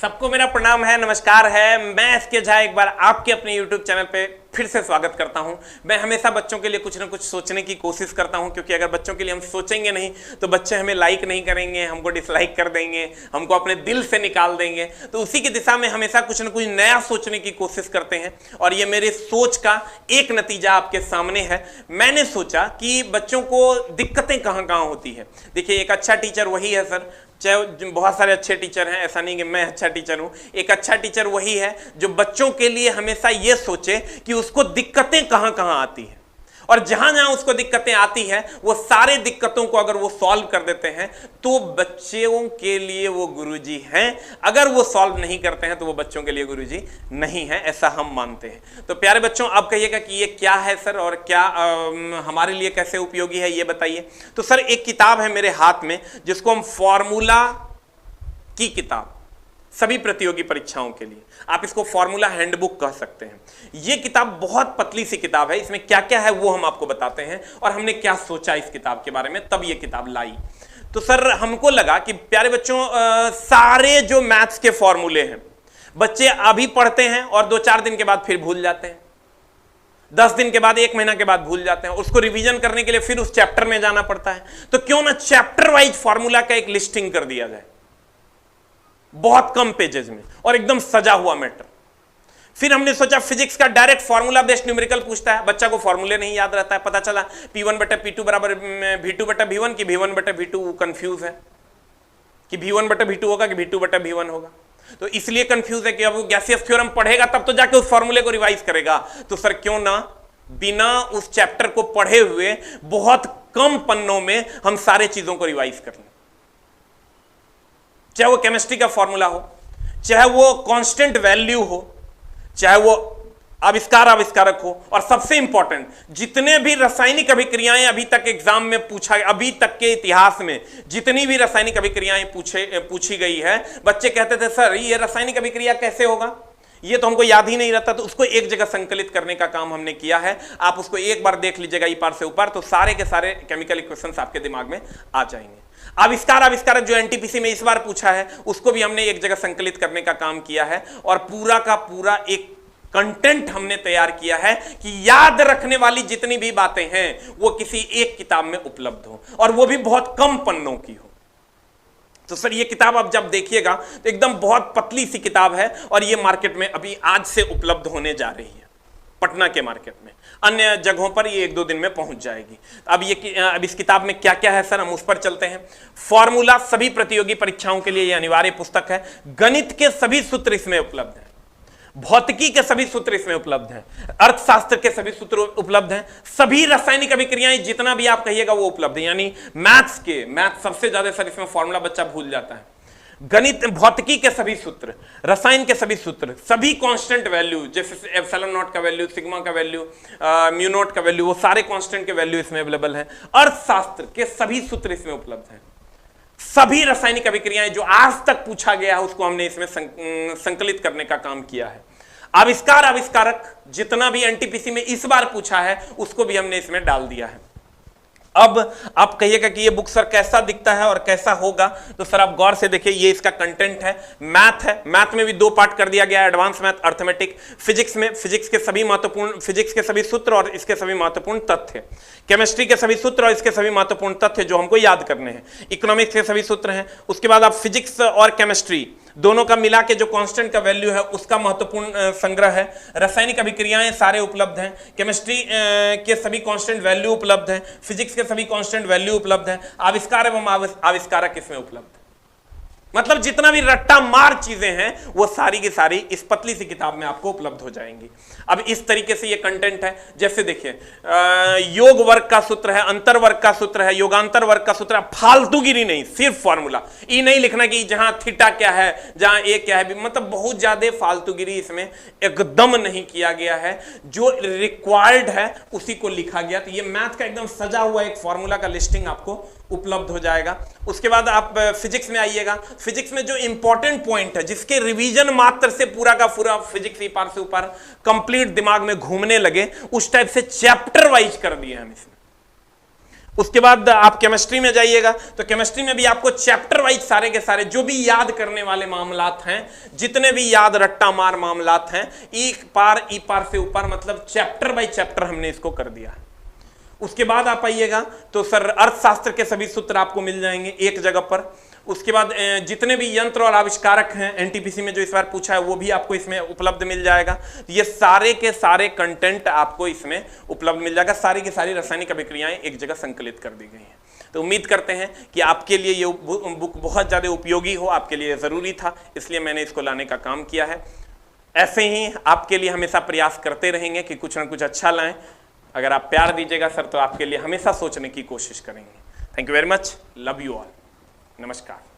सबको मेरा प्रणाम है, नमस्कार है। मैं एसके झा एक बार आपके अपने YouTube चैनल पे फिर से स्वागत करता हूं। मैं हमेशा बच्चों के लिए कुछ ना कुछ सोचने की कोशिश करता हूं, क्योंकि अगर बच्चों के लिए हम सोचेंगे नहीं तो बच्चे हमें लाइक नहीं करेंगे, हमको डिसलाइक कर देंगे, हमको अपने दिल से निकाल देंगे। तो उसी की दिशा में हमेशा कुछ ना कुछ नया सोचने की कोशिश करते हैं और ये मेरे सोच का एक नतीजा आपके सामने है। मैंने सोचा कि बच्चों को दिक्कतें कहाँ कहाँ होती है। देखिए, एक अच्छा टीचर वही है सर, चाहे बहुत सारे अच्छे टीचर हैं, ऐसा नहीं कि मैं अच्छा टीचर हूं। एक अच्छा टीचर वही है जो बच्चों के लिए हमेशा ये सोचे कि उसको दिक्कतें कहां कहां आती हैं, और जहां जहां उसको दिक्कतें आती हैं वो सारे दिक्कतों को अगर वो सॉल्व कर देते हैं तो बच्चों के लिए वो गुरुजी हैं। अगर वो सॉल्व नहीं करते हैं तो वो बच्चों के लिए गुरुजी नहीं है, ऐसा हम मानते हैं। तो प्यारे बच्चों, आप कहिएगा कि ये क्या है सर, और क्या हमारे लिए कैसे उपयोगी है, ये बताइए। तो सर, एक किताब है मेरे हाथ में जिसको हम फॉर्मूला की किताब, सभी प्रतियोगी परीक्षाओं के लिए, आप इसको फॉर्मूला हैंडबुक कह सकते हैं। यह किताब बहुत पतली सी किताब है, इसमें क्या क्या है वो हम आपको बताते हैं और हमने क्या सोचा इस किताब के बारे में, तब ये किताब लाई। तो सर, हमको लगा कि प्यारे बच्चों, सारे जो मैथ्स के फॉर्मूले हैं बच्चे अभी पढ़ते हैं और 2-4 दिन के बाद फिर भूल जाते हैं, 10 दिन के बाद, 1 महीना के बाद भूल जाते हैं। उसको रिवीजन करने के लिए फिर उस चैप्टर में जाना पड़ता है। तो क्यों ना चैप्टर वाइज फॉर्मूला का एक लिस्टिंग कर दिया जाए, बहुत कम पेजेस में और एकदम सजा हुआ मैटर। फिर हमने सोचा फिजिक्स का डायरेक्ट फॉर्मूला बेस्ड न्यूमेरिकल पूछता है, बच्चा को फॉर्मूले नहीं याद रहता है। पता चला P1 बटा P2 बराबर V2 बटा V1 की V1 बटा V2, कंफ्यूज है कि V1 बटा V2 होगा कि V2 बटा V1 होगा। तो इसलिए कंफ्यूज है कि अब वो गैसियस थ्योरम पढ़ेगा तब तो जाके उस फॉर्मूले को रिवाइज करेगा। तो सर, क्यों ना बिना उस चैप्टर को पढ़े हुए बहुत कम पन्नों में हम सारे चीजों को रिवाइज कर लें। चाहे वो केमिस्ट्री का फॉर्मूला हो, चाहे वो कांस्टेंट वैल्यू हो, चाहे वो आविष्कारक हो, और सबसे इंपॉर्टेंट, जितने भी रासायनिक अभिक्रियाएं अभी तक एग्जाम में पूछा, अभी तक के इतिहास में जितनी भी रासायनिक अभिक्रियाएं पूछी गई है, बच्चे कहते थे सर ये रासायनिक अभिक्रिया कैसे होगा, ये तो हमको याद ही नहीं रहता। तो उसको एक जगह संकलित करने का काम हमने किया है। आप उसको एक बार देख लीजिएगा ई पार से ऊपर, तो सारे के सारे केमिकल इक्वेशंस आपके दिमाग में आ जाएंगे। आविष्कारक जो एनटीपीसी में इस बार पूछा है उसको भी हमने एक जगह संकलित करने का काम किया है, और पूरा का पूरा एक कंटेंट हमने तैयार किया है कि याद रखने वाली जितनी भी बातें हैं वो किसी एक किताब में उपलब्ध हो, और वो भी बहुत कम पन्नों की हो। तो सर, ये किताब आप जब देखिएगा तो एकदम बहुत पतली सी किताब है, और ये मार्केट में अभी आज से उपलब्ध होने जा रही है, पटना के मार्केट में। अन्य जगहों पर ये 1-2 दिन में पहुंच जाएगी। अब इस किताब में क्या क्या है सर, हम उस पर चलते हैं। फॉर्मूला सभी प्रतियोगी परीक्षाओं के लिए ये अनिवार्य पुस्तक है। गणित के सभी सूत्र इसमें उपलब्ध हैं, भौतिकी के सभी सूत्र इसमें उपलब्ध हैं, अर्थशास्त्र के सभी सूत्र उपलब्ध हैं, सभी रासायनिक अभिक्रियाएं जितना भी आप कहिएगा वो उपलब्ध है। यानी मैथ्स सबसे ज्यादा सर इसमें फॉर्मूला बच्चा भूल जाता है। गणित, भौतिकी के सभी सूत्र, रसायन के सभी सूत्र, सभी कांस्टेंट वैल्यू, जैसे एप्सिलॉन नॉट का वैल्यू, सिग्मा का वैल्यू, म्यू नॉट का वैल्यू, वो सारे कांस्टेंट के वैल्यू इसमें अवेलेबल है। अर्थशास्त्र के सभी सूत्र इसमें उपलब्ध हैं। सभी रासायनिक अभिक्रियाएं जो आज तक पूछा गया है उसको हमने इसमें संकलित करने का काम किया है। आविष्कारक जितना भी एनटीपीसी में इस बार पूछा है उसको भी हमने इसमें डाल दिया है। अब आप कहिएगा कि ये बुक सर कैसा दिखता है और कैसा होगा, तो सर आप गौर से देखिए, ये इसका कंटेंट है। मैथ है, मैथ में भी 2 पार्ट कर दिया गया है, एडवांस मैथ, अर्थमेटिक। फिजिक्स में फिजिक्स के सभी सूत्र और इसके सभी महत्वपूर्ण तथ्य, केमिस्ट्री के सभी सूत्र और इसके सभी महत्वपूर्ण तथ्य जो हमको याद करने हैं, इकोनॉमिक्स के सभी सूत्र हैं। उसके बाद आप फिजिक्स और केमिस्ट्री दोनों का मिला के जो कांस्टेंट का वैल्यू है उसका महत्वपूर्ण संग्रह है। रासायनिक अभिक्रियाएं सारे उपलब्ध हैं, केमिस्ट्री के सभी कांस्टेंट वैल्यू उपलब्ध हैं, फिजिक्स के सभी कांस्टेंट वैल्यू उपलब्ध हैं, आविष्कार एवं आविष्कारक इसमें उपलब्ध है। मतलब जितना भी रट्टा मार चीजें हैं वो सारी की सारी इस पतली सी किताब में आपको उपलब्ध हो जाएंगी। अब इस तरीके से ये कंटेंट है, जैसे देखिए, योग वर्ग का सूत्र है, अंतर वर्ग का सूत्र है, योगांतर वर्ग का सूत्र है, फालतूगिरी नहीं, सिर्फ फॉर्मूला। ये नहीं लिखना कि जहां थीटा क्या है, जहां ए क्या है, मतलब बहुत ज्यादा फालतूगिरी इसमें एकदम नहीं किया गया है। जो रिक्वायर्ड है उसी को लिखा गया। तो ये मैथ का एकदम सजा हुआ एक फॉर्मूला का लिस्टिंग आपको उपलब्ध हो जाएगा। उसके बाद आप फिजिक्स में आइएगा। फिजिक्स में जो इंपॉर्टेंट पॉइंट है, जिसके रिवीजन मात्र से पूरा का पूरा फिजिक्स पार से ऊपर कंप्लीट दिमाग में घूमने लगे, उस टाइप से चैप्टर वाइज कर दिए हम इसमें। उसके बाद आप केमिस्ट्री में जाइएगा तो केमिस्ट्री में भी आपको चैप्टर वाइज सारे के सारे जो भी याद करने वाले मामलात हैं, जितने भी याद रट्टा मार मामलात हैं, ई पार से ऊपर, मतलब चैप्टर बाई चैप्टर हमने इसको कर दिया। उसके बाद आप आइएगा तो सर अर्थशास्त्र के सभी सूत्र आपको मिल जाएंगे एक जगह पर। उसके बाद जितने भी यंत्र और आविष्कारक हैं एनटीपीसी में जो इस बार पूछा है वो भी आपको इसमें उपलब्ध मिल जाएगा। ये सारे के सारे कंटेंट आपको इसमें उपलब्ध मिल जाएगा। सारी की सारी रासायनिक अभिक्रियाएं एक जगह संकलित कर दी गई हैं। तो उम्मीद करते हैं कि आपके लिए ये बुक बहुत ज़्यादा उपयोगी हो, आपके लिए ज़रूरी था, इसलिए मैंने इसको लाने का काम किया है। ऐसे ही आपके लिए हमेशा प्रयास करते रहेंगे कि कुछ ना कुछ अच्छा लाएं। अगर आप प्यार दीजिएगा सर तो आपके लिए हमेशा सोचने की कोशिश करेंगे। Thank you very much, love you all, नमस्कार।